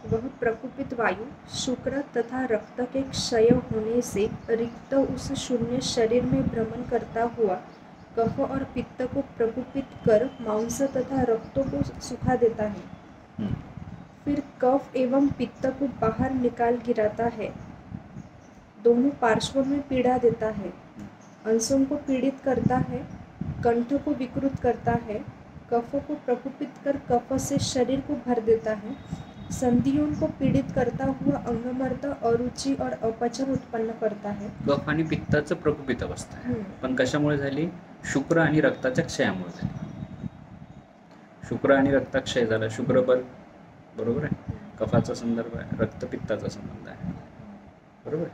वह प्रकुपित वायु शुक्र तथा रक्त के क्षय होने से रिक्त उस शून्य शरीर में भ्रमण करता हुआ कफ और पित्त को प्रकुपित कर मांस तथा रक्तों को सुखा देता है। फिर कफ एवं पित्त को बाहर निकाल गिराता है, दोनों पार्श्वों में पीड़ा देता है, अंशों को पीड़ित करता है, कंठ को विकृत करता है, कफ को प्रकुपित कर कफ से शरीर को भर देता है, संधियों को पीडित करता हुआ अंगमर्द, अरुची और अपचन उत्पन्न करता है। कफ आणि पित्ताचं प्रकुपित अवस्था आहे, पण कशामुळे झाली? शुक्र आणि रक्ताच्या क्षयामुळे झाली. शुक्र आणि रक्ताक्षय झाला. शुक्र बल बरोबर आहे, कफाचा संदर्भ आहे, रक्तपित्ताचा संबंध आहे बरोबर.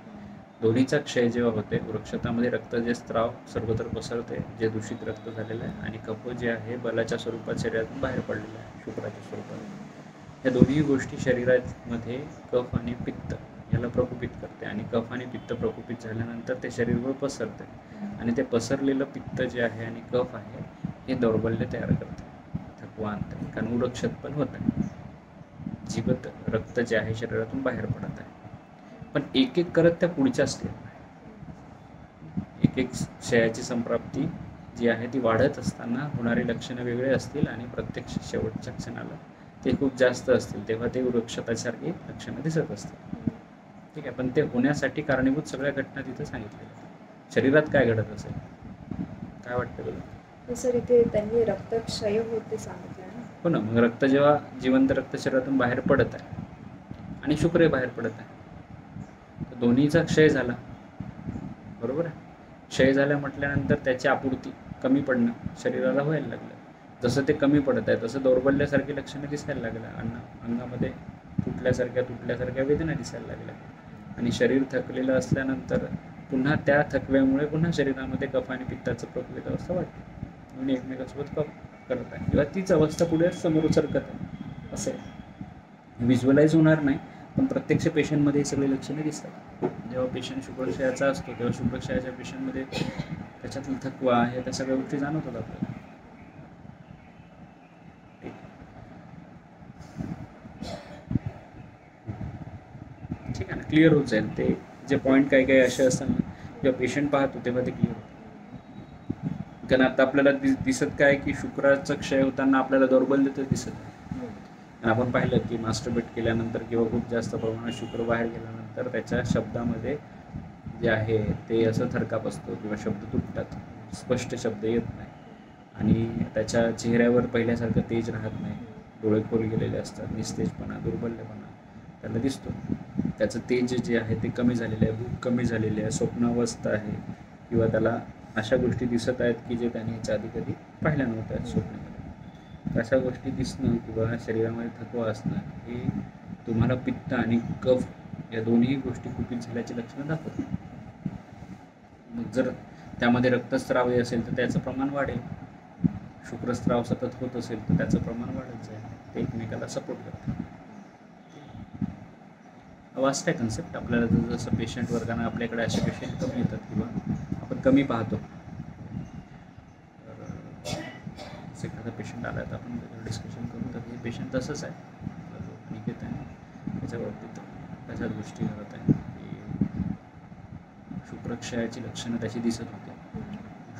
दोन्हीचा क्षय जेव्हा होते, वृक्षतामध्ये रक्त जे स्त्राव सर्वत्र पसरते, जे दूषित रक्त झालेलं आहे, आणि कफ जे आहे बलाच्या स्वरूपात शरीरातून बाहेर पडलेलं आहे शुक्राच्या स्वरूपात. या दोन्ही गोष्टी शरीरामध्ये कफ आणि पित्त याला प्रकुपित करते, आणि कफ आणि पित्त प्रकुपित झाल्यानंतर ते शरीरभर पसरते, आणि ते पसरलेलं पित्त जे आहे आणि कफ आहे हे दौर्बल्य तयार करते, थकवा आणते, कारण उरक्षत पण होत आहे, जीवत रक्त जे आहे शरीरातून बाहेर पडत आहे. पण एक एक करत त्या पुढच्या स्टेप एक एक क्षयाची संप्राप्ती जी आहे ती वाढत असताना होणारी लक्षणं वेगळे असतील, आणि प्रत्यक्ष शेवटच्या क्षणाला ते खूप जास्त असतील तेव्हा ते वृक्षतासारखी लक्षणं दिसत असतील. ठीक आहे, पण ते होण्यासाठी कारणीभूत सगळ्या घटना तिथे सांगितलेल्या. शरीरात काय घडत असेल, काय वाटतं तुला? सर इथे त्यांनी रक्तक्षय होते सांगितलं ना. हो ना, मग रक्त जेव्हा जिवंत रक्त शरीरातून बाहेर पडत आहे आणि शुक्र बाहेर पडत आहे, तर दोन्हीचा क्षय झाला बरोबर आहे. क्षय झाल्या म्हटल्यानंतर त्याची आपूर्ती कमी पडणं शरीराला व्हायला लागलं. जसं ते कमी पडत आहे तसं दौर्बल्यासारखी लक्षणं दिसायला लागलं, अंगामध्ये तुटल्यासारख्या वेदना दिसायला लागल्या, आणि शरीर थकलेलं असल्यानंतर पुन्हा त्या थकव्यामुळे पुन्हा शरीरामध्ये कफ आणि पित्ताचं प्रकुपित अवस्था वाटते, म्हणून एकमेकांसोबत कफ करत आहे किंवा तीच अवस्था पुढे समोर सरकत आहे. असं आहे, व्हिज्युअलाइज होणार नाही, पण प्रत्यक्ष पेशंटमध्ये हे सगळे लक्षणे दिसतात. जेव्हा पेशंट शुक्रक्षयाचा असतो तेव्हा शुक्रक्षयाच्या पेशंटमध्ये त्याच्यातलं थकवा हे त्या सगळ्या गोष्टी जाणवतात आपल्याला. ठीक आहे ना, क्लिअर होत जाईल ते. जे पॉईंट काही काही असे असतात ना, जेव्हा पेशंट पाहतो तेव्हा ते क्लिअर होतं. कारण आता आपल्याला दिसत काय की शुक्राचा क्षय होताना आपल्याला दौर्बल्य तर दिसत नाही. आणि आपण पाहिलं की मास्टरबेट केल्यानंतर किंवा खूप जास्त प्रमाणात शुक्र बाहेर गेल्यानंतर त्याच्या शब्दामध्ये जे आहे ते असं थरकाप असतो किंवा शब्द तुटतात, स्पष्ट शब्द येत नाही, आणि त्याच्या चेहऱ्यावर पहिल्यासारखं तेज राहत नाही, डोळे खोल गेलेले असतात, निस्तेजपणा, दुर्बल्यपणा त्याला दिसतो. त्याचं तेज जे आहे ते कमी झालेलं आहे, भूक कमी झालेली आहे, स्वप्नावस्था आहे, किंवा त्याला अशा गोष्टी दिसत आहेत की जे त्याने याच्या आधी कधी पाहिल्या नव्हत्या स्वप्नामध्ये. अशा गोष्टी दिसणं किंवा शरीरामध्ये थकवा असणं हे तुम्हाला पित्त आणि कफ या दोन्ही गोष्टी कुपित झाल्याची लक्षणं दाखवतात. मग जर त्यामध्ये रक्तस्राव असेल तर त्याचं प्रमाण वाढेल, शुक्रस्राव सतत होत असेल तर त्याचं प्रमाण वाढत जाईल, ते एकमेकाला सपोर्ट करतात. वास्ट आहे कन्सेप्ट. आपल्याला जसं पेशंट वर्गाने आपल्याकडे असे पेशंट कमी येतात किंवा आपण कमी पाहतो, तर एखादा पेशंट आला तर आपण त्याच्यावर डिस्कशन करू, तर हे पेशंट तसंच आहे, निकेत आहे, त्याच्या बाबतीत त्याच्याच गोष्टी घडत आहे की शुक्रक्षयाची लक्षणं त्याची दिसत होते.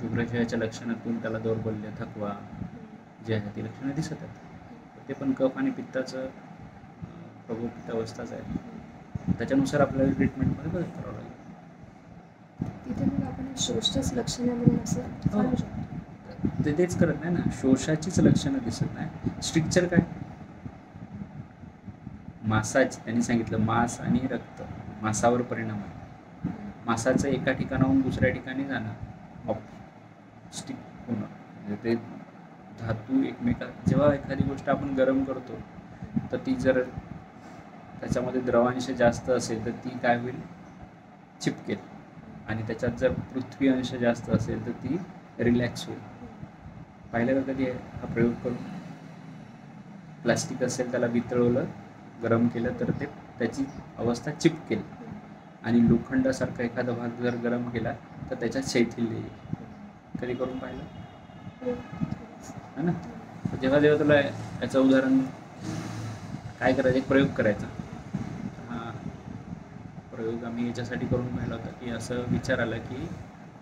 शुक्रक्षयाच्या लक्षणातून त्याला दौर्बल्य, थकवा जे आहे ती लक्षणं दिसत आहेत. ते पण कफ आणि पित्ताचं प्रकोपित अवस्थाच आहे. त्याच्यानुसार आपल्याला ट्रीटमेंटमध्ये बदल करावं लागेल. तिथे मग आपण शोषाच लक्षणे म्हणून असं सांगू शकतो. तेच करत नाही ना, शोषाचीच लक्षणं दिसत नाही. स्ट्रिक्चर काय, मासाच त्यांनी सांगितलं, मांस आणि रक्त मासावर परिणाम आहे. मासाचं एका ठिकाणाहून दुसऱ्या ठिकाणी जाणं, स्टिक होणं, म्हणजे ते धातू जेव्हा एखादी गोष्ट आपण गरम करतो तर ती जर त्याच्यामध्ये द्रवांश जास्त असेल तर ती काय होईल, चिपकेल, आणि त्याच्यात जर पृथ्वी अंश जास्त असेल तर ती रिलॅक्स होईल. पाहिलं का कधी हा प्रयोग करून? प्लास्टिक असेल त्याला वितळवलं, गरम केलं तर ते त्याची अवस्था चिपकेल, आणि लोखंडासारखा एखादा भाग जर गरम केला तर त्याच्यात शैथिल्य येईल. कधी करून पाहिलं है ना? जेव्हा जेव्हा तुला याचं उदाहरण काय करायचं, एक प्रयोग करायचा. हा प्रयोग आम्ही याच्यासाठी करून पाहिला होता की असं विचार आला की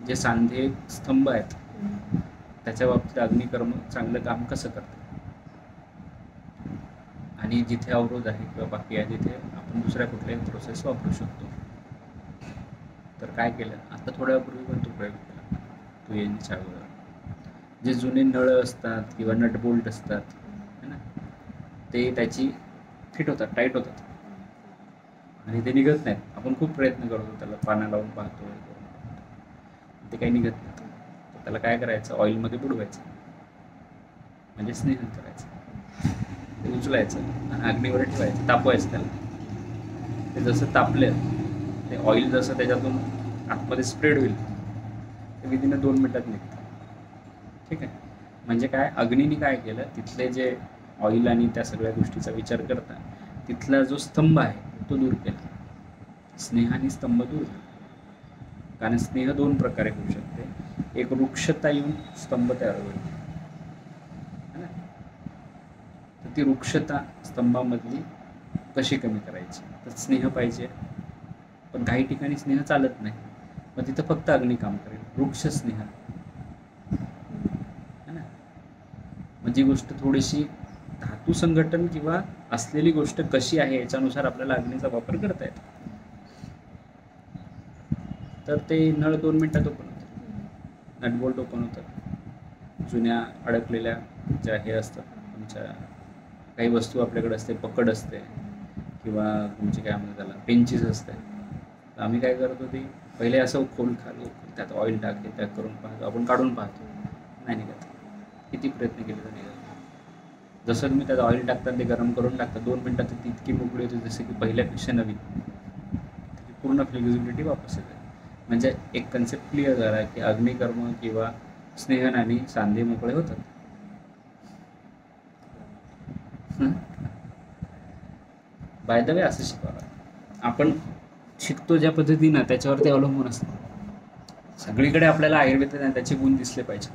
जे सांधे स्तंभ आहेत त्याच्या बाबतीत अग्निकर्म चांगलं काम कसं करतं, आणि जिथे अवरोध आहे किंवा बाकी आहे तिथे आपण दुसऱ्या कुठल्याही प्रोसेस वापरू शकतो. तर काय केलं, आता थोड्या वेळापूर्वी पण तो प्रयोग केला. तो येण्याच्या अगोदर जे जुने नळ असतात किंवा नट बोल्ट असतात है ना, ते त्याची फिट होतात, टाईट होतात आणि ते निघत नाहीत. आपण खूप प्रयत्न करतो, त्याला पाना लावून पाहतो, ते काही निघत नाही. तर त्याला काय करायचं, ऑइलमध्ये बुडवायचं, म्हणजे स्नेहन करायचं. ते उचलायचं आणि अग्नीवर ठेवायचं, तापवायचं त्याला. ते जसं तापलं, ते ऑइल जसं त्याच्यातून आतमध्ये स्प्रेड होईल ते विदिन 2 मिनिटात निघतं. ठीक आहे. म्हणजे काय, अग्नीने काय केलं, तिथले जे ऑइल आणि त्या सगळ्या गोष्टीचा विचार करता तिथला जो स्तंभ आहे तो दूर केला. स्नेहाने स्तंभ दूर केला. कारण स्नेह 2 प्रकारे होऊ शकते. एक वृक्षता येऊन स्तंभ तयार होईल, तर ती वृक्षता स्तंभामधली कशी कमी करायची, तर स्नेह पाहिजे. पण काही ठिकाणी स्नेह चालत नाही, मग तिथं फक्त अग्नी काम करेल, वृक्ष स्नेह है ना. मग जी गोष्ट थोडीशी धातू संघटन किंवा असलेली गोष्ट कशी आहे याच्यानुसार आपल्याला अग्नीचा वापर करता येतो. तर ते नळ 2 मिनिटात ओपन होतं, नटबोल्ट ओपन होतं. जुन्या अडकलेल्या ज्या हे असतात तुमच्या काही वस्तू आपल्याकडे असते, पकड असते किंवा तुमची काय म्हणतात त्याला पेंचीस असते. तर आम्ही काय करतो, ती पहिले असं खोल खाली त्यात ऑइल टाकते, त्या करून पाहतो, आपण काढून पाहतो, नाही निघत. किती प्रयत्न केले तर निघत. जसं तुम्ही त्यात ऑइल टाकता, ते गरम करून टाकता, 2 मिनिटात ती इतकी मोकळी होती जसं की पहिल्यापेक्षा नवीन. त्याची पूर्ण फ्लेक्झिबिलिटी वापस येते. म्हणजे एक कन्सेप्ट क्लिअर झाला की अग्निकर्म किंवा स्नेहन आणि सांधे मोकळे होतात. बाय द वे असं शिकवावं, आपण शिकतो ज्या पद्धतीनं त्याच्यावर ते अवलंबून असतं. सगळीकडे आपल्याला आयुर्वेदात त्याचे गुण दिसले पाहिजे.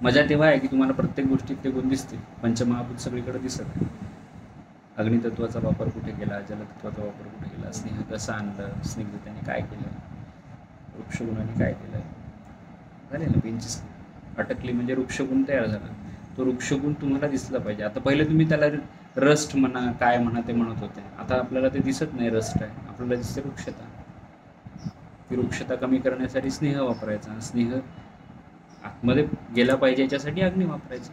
मजा तेव्हा आहे की तुम्हाला प्रत्येक गोष्टीत ते गुण दिसतील. पंचमहाभूत सगळीकडे दिसत आहे. अग्नितत्वाचा वापर कुठे केला, जलतत्वाचा वापर कुठे केला, स्नेह कसा आणलं, स्निग्धतेने काय केलं, वृक्षगुणाने काय केलं, झाले ना. बेंचीस अटकली म्हणजे वृक्षगुण तयार झाला. तो वृक्षगुण तुम्हाला दिसला पाहिजे. आता पहिले तुम्ही त्याला रस्ट म्हणा, काय म्हणा ते म्हणत होते. आता आपल्याला ते दिसत नाही रस्ट आहे, आपल्याला दिसते वृक्षता. ती वृक्षता कमी करण्यासाठी स्नेह वापरायचा. स्नेह आतमध्ये गेला पाहिजे याच्यासाठी अग्नी वापरायचा.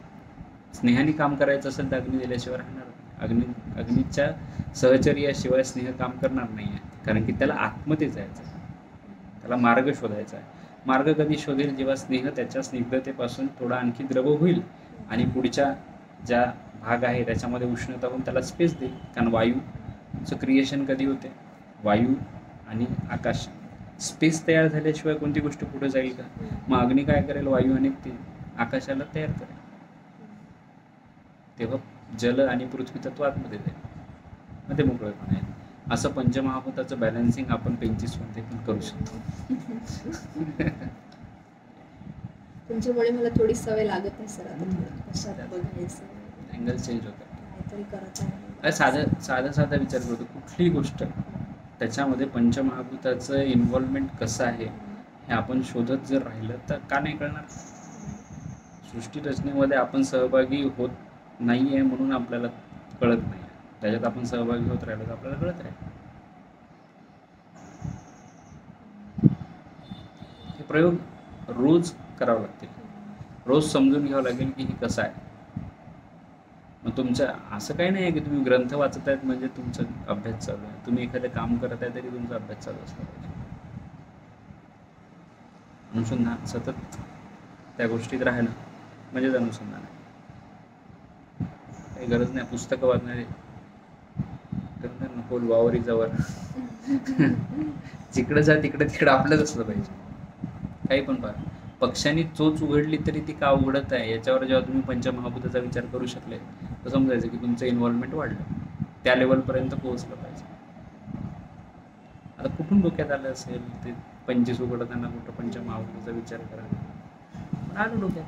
स्नेहाने काम करायचं असेल तर अग्नी दिल्याशिवाय राहणार नाही. अग्नीच्या सहचर्याशिवाय स्नेह काम करणार नाही आहे, कारण की त्याला आतमध्ये जायचं आहे, त्याला मार्ग शोधायचा आहे. मार्ग कधी शोधेल, जेव्हा स्नेह त्याच्या स्निग्धतेपासून थोडा आणखी द्रव होईल आणि पुढच्या ज्या भाग आहे त्याच्यामध्ये उष्णता होऊन त्याला स्पेस देईल. कारण वायूचं क्रिएशन कधी होते, वायू आणि आकाश, स्पेस तयार झाल्याशिवाय कोणती गोष्ट पुढे जाईल का. मग अग्नी काय करेल, वायू आणि ते आकाशाला तयार करेल, तेव्हा जल आणि पृथ्वी तत्व आतमध्ये जाईल, मग ते मोकळेपण आहे. असं पंचमहाभूताचं बॅलन्सिंग आपण 25मध्ये पण करू शकतो. तुमच्यामुळे मला थोडी सवय लागत नाही सर. आता थोडं कशात बघायचं, अँगल चेंज होतं. काहीतरी करत आहे. साधा विचार करतो कुठली गोष्ट, त्याच्यामध्ये पंचमहाभूताचं इन्व्हॉल्वमेंट कसं आहे हे आपण शोधत जर राहिलं तर का नाही कळणार. सृष्टी रचनेमध्ये आपण सहभागी होत नाही आहे म्हणून आपल्याला कळत नाही, त्याच्यात आपण सहभागी होत राहिलो तर आपल्याला कळत राहील. हे प्रयोग रोज करावं लागतील, रोज समजून घ्यावं लागेल की हे कसं आहे. मग तुमचं असं काही नाही आहे की तुम्ही ग्रंथ वाचत आहेत म्हणजे तुमचा अभ्यास चालू आहे. तुम्ही एखादं काम करत आहे तरी तुमचा अभ्यास चालू असला पाहिजे. अनुसंधान सतत त्या गोष्टीत राहिलं म्हणजेच अनुसंधान आहे. काही गरज नाही पुस्तकं वाचणारे खोल वावरी जवळ जिकडं जा तिकडं आपलंच असलं पाहिजे. काही पण पहा, पक्ष्यांनी चोच उघडली तरी ती का उघडत आहे याच्यावर जेव्हा तुम्ही पंचमहाभूताचा विचार करू शकले तर समजायचं की तुमचं इन्व्हॉल्वमेंट वाढलं, त्या लेवलपर्यंत पोहोचलं पाहिजे. आता कुठून डोक्यात आलं असेल ते 25 उघडताना कुठं पंचमहाभूताचा विचार करा, आलं डोक्यात.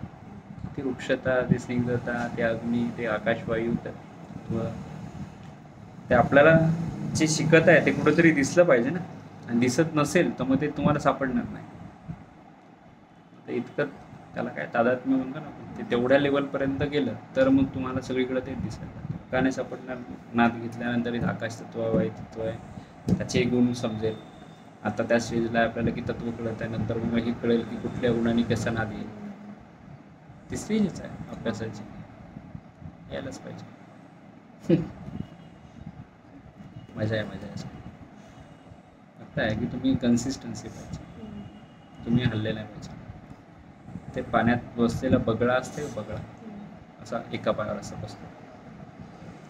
ती वृक्षता, ती स्निग्धता, ते अग्नी, ते आकाशवायू, तत्व, ते आपल्याला जे शिकत आहे ते कुठेतरी दिसलं पाहिजे ना, आणि दिसत नसेल तर मग ते तुम्हाला सापडणार नाही. तर इतकं त्याला काय तादात्म्य म्हणतो ना आपण, ते तेवढ्या लेवलपर्यंत गेलं तर मग तुम्हाला सगळीकडे ते दिसायला लागतं. का नाही सापडणार? नाद घेतल्यानंतर आकाश तत्व, वायू तत्व आहे, त्याचे गुण समजेल. आता त्या स्टेजला आपल्याला की तत्व कळत आहे, नंतर मग हे कळेल की कुठल्या गुणांनी कसा नाद येईल. ती स्टेजच आहे अभ्यासाची, यायलाच पाहिजे. मजा आहे, मजा आहे. फक्त आहे की तुम्ही कन्सिस्टन्सी पाहिजे, तुम्ही हल्ले नाही पाहिजे. ते पाण्यात बसलेला बगळा असते, बगळा असा एका पायावर असा बसतो,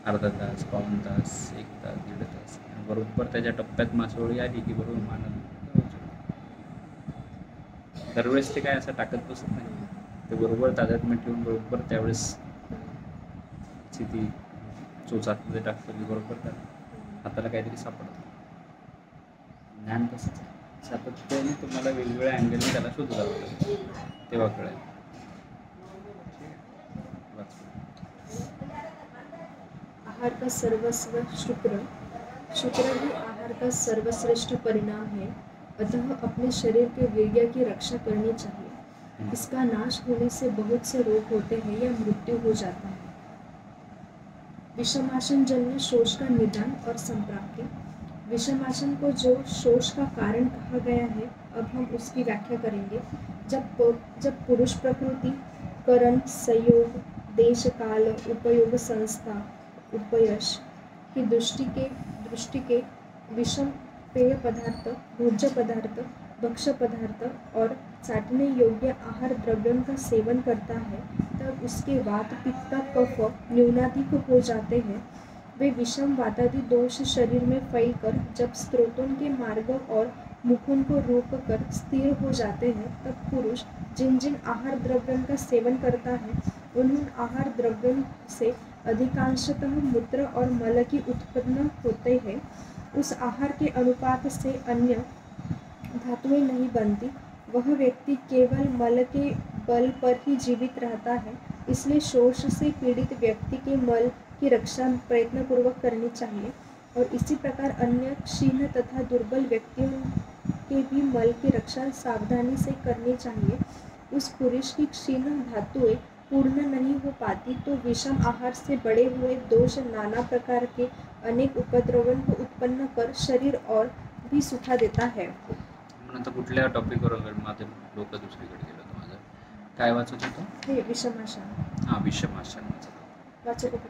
अर्धा तास, पाऊण तास, 1 तास, 1.5 तास, बरोबर त्याच्या टप्प्यात मासोळी आली की बरोबर मानत दरवेळेस ते काय असं टाकत बसत नाही, ते बरोबर ताज्यात ठेवून बरोबर त्यावेळेस ती चोचातमध्ये टाकतं की बरोबर त्याला हाताला काहीतरी सापडतं. ज्ञान तसंच आहे, सातत्याने तुम्हाला वेगवेगळ्या अँगलने त्याला शोधू लागतं, तेव्हा कळेल. आहार का सर्वस्व शुक्र, शुक्र ही आहार का सर्वश्रेष्ठ परिणाम है, अतः अपने शरीर के वीर्य की रक्षा करनी चाहिए. इसका नाश होने से बहुत से रोग होते हैं या मृत्यु हो जाता है. विषमासन जन्य शोष का निदान और संप्राप्ति. विषमासन को जो शोष का कारण कहा गया है, अब हम उसकी व्याख्या करेंगे. जब पुरुष प्रकृति, करण, संयोग, देश काल, उपयोग, संस्था, उपयश की दृष्टि के विषम पेय पदार्थ, भोज्य पदार्थ, भक्ष्य पदार्थ और चाटने योग्य आहार द्रव्यों का सेवन करता है, तब उसके वात, पित्त, कफ न्यूनाधिक हो जाते हैं. वे विषम वातादि दोष शरीर में फैलकर जब स्त्रोतों के मार्ग और मुखों को रोककर स्थिर हो जाते हैं, तब पुरुष जिन जिन आहार द्रव्यों का सेवन करता है, उन आहार द्रव्यों से अधिकांशतः मूत्र और मल की उत्पन्न होते हैं. उस आहार के अनुपात से अन्य धातुएं नहीं बनती. वह व्यक्ति केवल मल के बल पर ही जीवित रहता है. इसलिए शोष से पीड़ित व्यक्ति के मल की रक्षा प्रयत्नपूर्वक करनी चाहिए, और इसी प्रकार अन्य क्षीण तथा दुर्बल व्यक्तियों के भी मल की रक्षा सावधानी से करनी चाहिए. उस पुरुष की क्षीण धातुएं पूर्ण नहीं हो पाती तो विषम आहार से बड़े हुए दोष नाना प्रकार के अनेक उपद्रवों को उत्पन्न कर शरीर और भी सुखा देता है. आता कुठल्या टॉपिकवर माझं डोकं दुसरीकडे गेलं होतं. माझं काय वाचत होतं? हे विषमासन. हां, विषमासन वाचक होतं.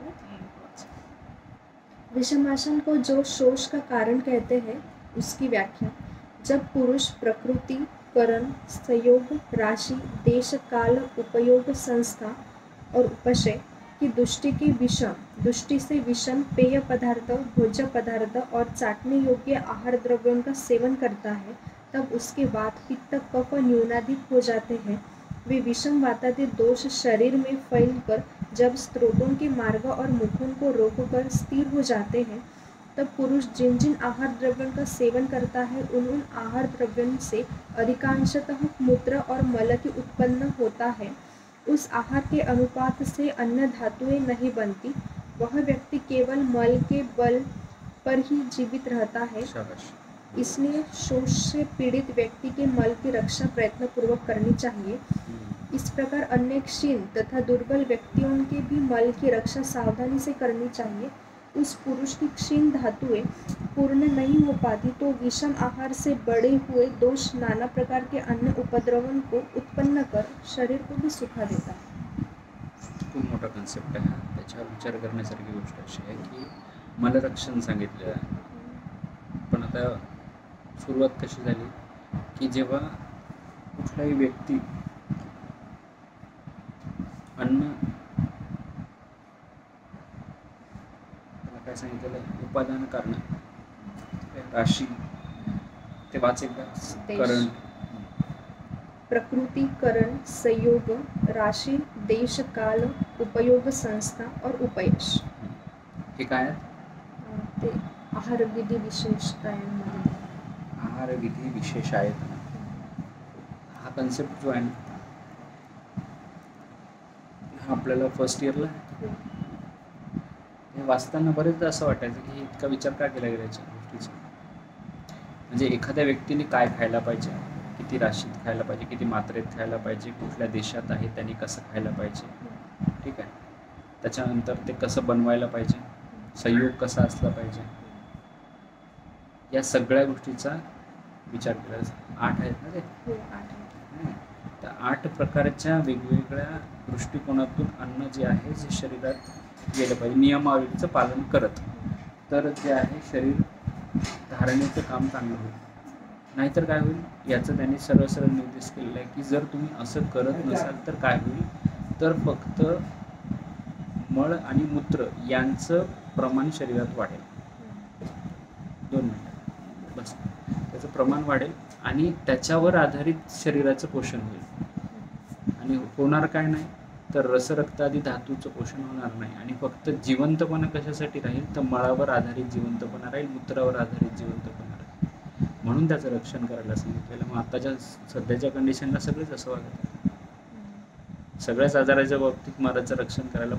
विषमासन को जो शोष का कारण कहते हैं, उसकी व्याख्या. जब पुरुष प्रकृति, करण, संयोग, राशि, देश काल, उपयोग, संस्था और उपशय की दृष्टि से विषम पेय पदार्थ, भोज्य पदार्थ और चाटने योग्य आहार द्रव्यों का सेवन करता है, तब उसके वात, पित्त, कफ न्यूनाधिक हो जाते हैं. वे विषम वातादि दोष शरीर में फैलकर जब स्त्रोतों के मार्ग और मुखों को रोककर स्थिर हो जाते हैं, तब पुरुष जिन जिन आहार द्रव्यों का सेवन करता है, उन आहार द्रव्यों से अधिकांशतः मूत्र और मल की उत्पन्न होता है. उस आहार के अनुपात से अन्य धातुएं नहीं बनती. वह व्यक्ति केवल मल के बल पर ही जीवित रहता है. इसलिए शोष से पीड़ित व्यक्ति के मल की रक्षा प्रयत्नपूर्वक करनी चाहिए. इस प्रकार अन्य क्षीण तथा दुर्बल व्यक्तियों के भी मल की रक्षा सावधानी से करनी चाहिए. उस पुरुष की क्षीण धातुएं पूर्ण नहीं हो पाती तो विषम आहार से बड़े हुए दोष नाना प्रकार के अन्य उपद्रवों को उत्पन्न कर शरीर को भी सुखा देता है. खूप मोठा कन्सेप्ट आहे हा. त्याच्यावर विचार करण्यासारखी गोष्ट अशी आहे की मलरक्षण सांगितलेलं आहे. पण आता सुरुवात कशी झाली की जेव्हा कुठलाही व्यक्ती अन्न काय सांगितलेलं, उपादान कारण, राशी, ते वाच एकदा. करण, प्रकृति, करण, संयोग, राशि, देश काल, उपयोग, संस्था और उपयश. हे काय? ते आहार विधी विशेषतांमध्ये. आहार विधी विशेष आहेत. हा कन्सेप्ट जो आहे ना, हा आपल्याला फर्स्ट इयरला वाचताना बरेचदा असं वाटायचं की इतका विचार का केला गेला याच्या गोष्टीचा. म्हणजे एखाद्या व्यक्तीने काय खायला पाहिजे, किती राशीत खायला पाहिजे, किती मात्रेत खायला पाहिजे, कुठल्या देशात आहे त्यांनी कसं खायला पाहिजे, ठीक आहे. त्याच्यानंतर ते कसं बनवायला पाहिजे, संयोग कसा असला पाहिजे, या सगळ्या गोष्टीचा विचार केला. 8 आहेत ना ते. हो 8 आहे. त्या 8 प्रकारच्या वेगवेगळ्या दृष्टिकोनातून अन्न जे आहे जे शरीरात गेलं पाहिजे नियमावलीचं पालन करत, तर जे आहे शरीर धारणेचं काम चांगलं होईल. नाहीतर काय होईल याचं त्यांनी सरळ सरळ निर्देश केलेला आहे की जर तुम्ही असं करत नसाल तर काय होईल, तर फक्त मळ आणि मूत्र यांचं प्रमाण शरीरात वाढेल. 2 मिनिटं बस. त्याचं प्रमाण वाढेल आणि त्याच्यावर आधारित शरीराचं पोषण होईल. आणि होणार काय नाही तर रसरक्तादी धातूचं पोषण होणार नाही. आणि फक्त जिवंतपणा कशासाठी राहील तर मळावर आधारित जिवंतपणा राहील, मूत्रावर आधारित जिवंतपणा राहील. म्हणून त्याचं रक्षण करायला सांगितलेलं. मग आताच्या सध्याच्या कंडिशनला सगळेच असं वागत. सगळ्याच आजाराच्या बाबतीत मलाचं रक्षण करायला